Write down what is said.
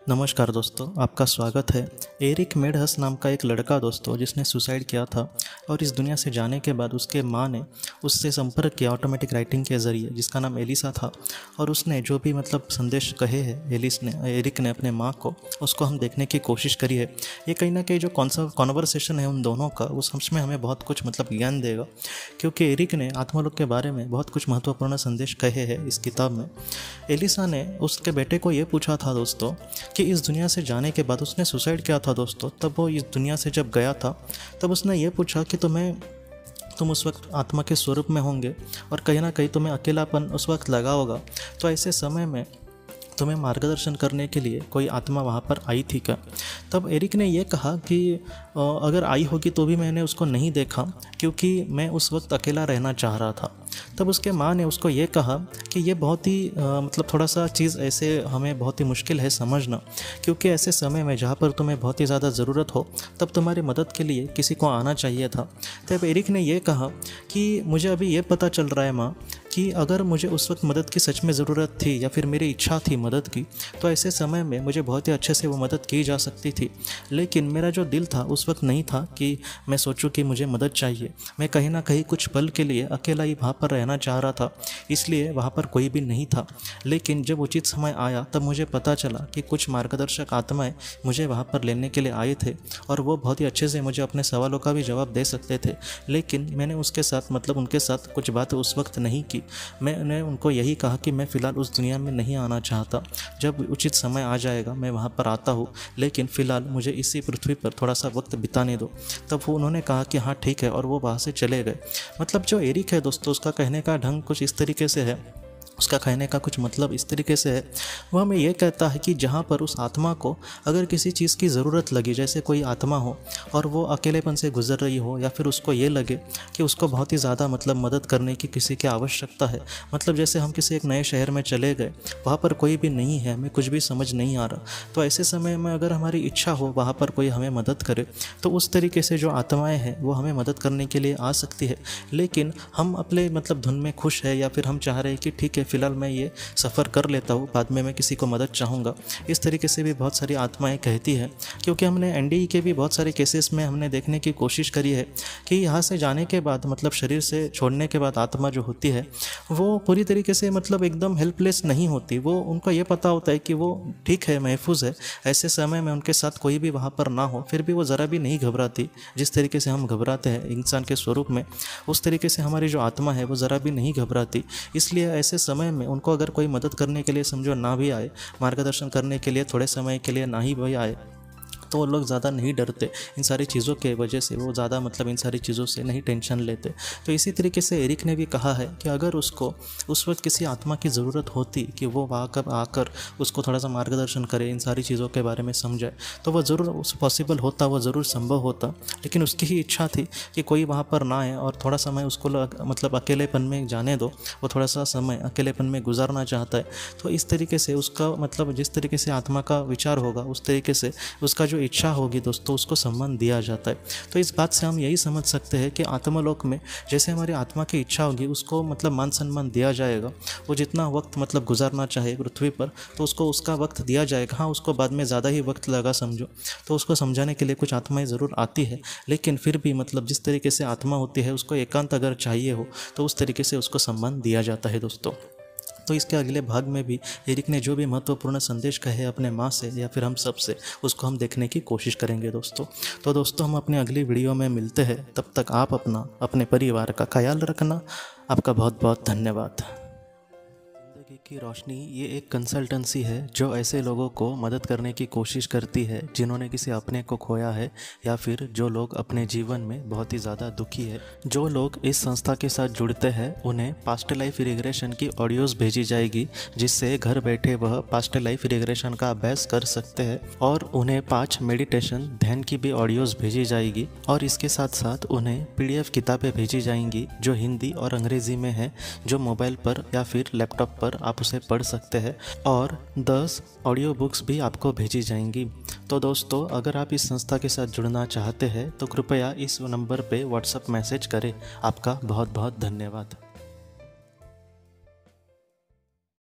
नमस्कार दोस्तों, आपका स्वागत है। एरिक मेडहस नाम का एक लड़का दोस्तों जिसने सुसाइड किया था और इस दुनिया से जाने के बाद उसके माँ ने उससे संपर्क किया ऑटोमेटिक राइटिंग के ज़रिए, जिसका नाम एलिसा था। और उसने जो भी संदेश कहे हैं एरिक ने अपने माँ को, उसको हम देखने की कोशिश करी है। ये कहीं ना कहीं जो कॉन्वर्सेशन है उन दोनों का, वो समझ में हमें बहुत कुछ ज्ञान देगा, क्योंकि एरिक ने आत्मलोक के बारे में बहुत कुछ महत्वपूर्ण संदेश कहे हैं इस किताब में। एलिसा ने उसके बेटे को ये पूछा था दोस्तों कि इस दुनिया से जाने के बाद उसने सुसाइड किया था दोस्तों, तब वो इस दुनिया से जब गया था तब उसने ये पूछा कि तुम उस वक्त आत्मा के स्वरूप में होंगे और कहीं ना कहीं तुम्हें अकेलापन उस वक्त लगा होगा, तो ऐसे समय में तुम्हें मार्गदर्शन करने के लिए कोई आत्मा वहाँ पर आई थी क्या? तब एरिक ने यह कहा कि अगर आई होगी तो भी मैंने उसको नहीं देखा, क्योंकि मैं उस वक्त अकेला रहना चाह रहा था। तब उसके माँ ने उसको ये कहा कि ये बहुत ही थोड़ा सा चीज़ ऐसे हमें बहुत ही मुश्किल है समझना, क्योंकि ऐसे समय में जहाँ पर तुम्हें बहुत ही ज़्यादा ज़रूरत हो तब तुम्हारी मदद के लिए किसी को आना चाहिए था। तब एरिक ने यह कहा कि मुझे अभी ये पता चल रहा है माँ कि अगर मुझे उस वक्त मदद की सच में ज़रूरत थी या फिर मेरी इच्छा थी मदद की, तो ऐसे समय में मुझे बहुत ही अच्छे से वो मदद की जा सकती थी। लेकिन मेरा जो दिल था उस वक्त नहीं था कि मैं सोचूं कि मुझे मदद चाहिए। मैं कहीं ना कहीं कुछ पल के लिए अकेला ही वहाँ पर रहना चाह रहा था, इसलिए वहाँ पर कोई भी नहीं था। लेकिन जब उचित समय आया तब मुझे पता चला कि कुछ मार्गदर्शक आत्माएँ मुझे वहाँ पर लेने के लिए आए थे और वो बहुत ही अच्छे से मुझे अपने सवालों का भी जवाब दे सकते थे। लेकिन मैंने उसके साथ उनके साथ कुछ बातें उस वक्त नहीं की। मैंने उनको यही कहा कि मैं फ़िलहाल उस दुनिया में नहीं आना चाहता, जब उचित समय आ जाएगा मैं वहाँ पर आता हूँ, लेकिन फ़िलहाल मुझे इसी पृथ्वी पर थोड़ा सा वक्त बिताने दो। तब वो उन्होंने कहा कि हाँ ठीक है, और वो वहाँ से चले गए। जो एरिक है दोस्तों, उसका कहने का ढंग कुछ इस तरीके से है, उसका कहने का कुछ इस तरीके से है। वह हमें यह कहता है कि जहाँ पर उस आत्मा को अगर किसी चीज़ की ज़रूरत लगी, जैसे कोई आत्मा हो और वो अकेलेपन से गुजर रही हो, या फिर उसको ये लगे कि उसको बहुत ही ज़्यादा मदद करने की किसी की आवश्यकता है। जैसे हम किसी एक नए शहर में चले गए, वहाँ पर कोई भी नहीं है, हमें कुछ भी समझ नहीं आ रहा, तो ऐसे समय में अगर हमारी इच्छा हो वहाँ पर कोई हमें मदद करे, तो उस तरीके से जो आत्माएँ हैं वो हमें मदद करने के लिए आ सकती है। लेकिन हम अपने धुन में खुश है, या फिर हम चाह रहे हैं कि ठीक है फ़िलहाल मैं ये सफ़र कर लेता हूँ, बाद में मैं किसी को मदद चाहूँगा, इस तरीके से भी बहुत सारी आत्माएं कहती है। क्योंकि हमने एनडीई के भी बहुत सारे केसेस में हमने देखने की कोशिश करी है कि यहाँ से जाने के बाद शरीर से छोड़ने के बाद आत्मा जो होती है वो पूरी तरीके से एकदम हेल्पलेस नहीं होती। वो उनको ये पता होता है कि वो ठीक है, महफूज है। ऐसे समय में उनके साथ कोई भी वहाँ पर ना हो, फिर भी वो ज़रा भी नहीं घबराती। जिस तरीके से हम घबराते हैं इंसान के स्वरूप में, उस तरीके से हमारी जो आत्मा है वो ज़रा भी नहीं घबराती। इसलिए ऐसे समय में उनको अगर कोई मदद करने के लिए समझो ना भी आए, मार्गदर्शन करने के लिए थोड़े समय के लिए ना ही भी आए, तो वो लोग ज़्यादा नहीं डरते इन सारी चीज़ों के वजह से। वो ज़्यादा इन सारी चीज़ों से नहीं टेंशन लेते। तो इसी तरीके से एरिक ने भी कहा है कि अगर उसको उस वक्त किसी आत्मा की ज़रूरत होती कि वो आकर उसको थोड़ा सा मार्गदर्शन करे, इन सारी चीज़ों के बारे में समझाए, तो वह ज़रूर पॉसिबल होता, वह ज़रूर संभव होता। लेकिन उसकी ही इच्छा थी कि कोई वहाँ पर ना आए और थोड़ा समय उसको अकेलेपन में जाने दो। वो थोड़ा सा समय अकेलेपन में गुजारना चाहता है। तो इस तरीके से उसका जिस तरीके से आत्मा का विचार होगा, उस तरीके से उसका जो इच्छा होगी दोस्तों, उसको सम्मान दिया जाता है। तो इस बात से हम यही समझ सकते हैं कि आत्मलोक में जैसे हमारी आत्मा की इच्छा होगी उसको मान सम्मान दिया जाएगा। वो जितना वक्त गुजारना चाहे पृथ्वी पर, तो उसको उसका वक्त दिया जाएगा। हाँ, उसको बाद में ज़्यादा ही वक्त लगा समझो, तो उसको समझाने के लिए कुछ आत्माएं ज़रूर आती है। लेकिन फिर भी जिस तरीके से आत्मा होती है, उसको एकांत अगर चाहिए हो तो उस तरीके से उसको सम्मान दिया जाता है दोस्तों। तो इसके अगले भाग में भी एरिक ने जो भी महत्वपूर्ण संदेश कहे अपने माँ से या फिर हम सब से, उसको हम देखने की कोशिश करेंगे दोस्तों। तो दोस्तों, हम अपनी अगली वीडियो में मिलते हैं। तब तक आप अपने परिवार का ख्याल रखना। आपका बहुत बहुत धन्यवाद। जिंदगी की रोशनी ये एक कंसल्टेंसी है जो ऐसे लोगों को मदद करने की कोशिश करती है जिन्होंने किसी अपने को खोया है, या फिर जो लोग अपने जीवन में बहुत ही ज़्यादा दुखी है। जो लोग इस संस्था के साथ जुड़ते हैं उन्हें पास्ट लाइफ रिग्रेशन की ऑडियोज़ भेजी जाएगी, जिससे घर बैठे वह पास्ट लाइफ रिग्रेशन का अभ्यास कर सकते हैं। और उन्हें 5 मेडिटेशन ध्यान की भी ऑडियोज़ भेजी जाएगी। और इसके साथ साथ उन्हें PDF किताबें भेजी जाएंगी जो हिंदी और अंग्रेज़ी में है, जो मोबाइल पर या फिर लैपटॉप पर आप उसे पढ़ सकते हैं। और 10 ऑडियो बुक्स भी आपको भेजी जाएंगी। तो दोस्तों, अगर आप इस संस्था के साथ जुड़ना चाहते हैं तो कृपया इस नंबर पे व्हाट्सएप मैसेज करें। आपका बहुत बहुत धन्यवाद।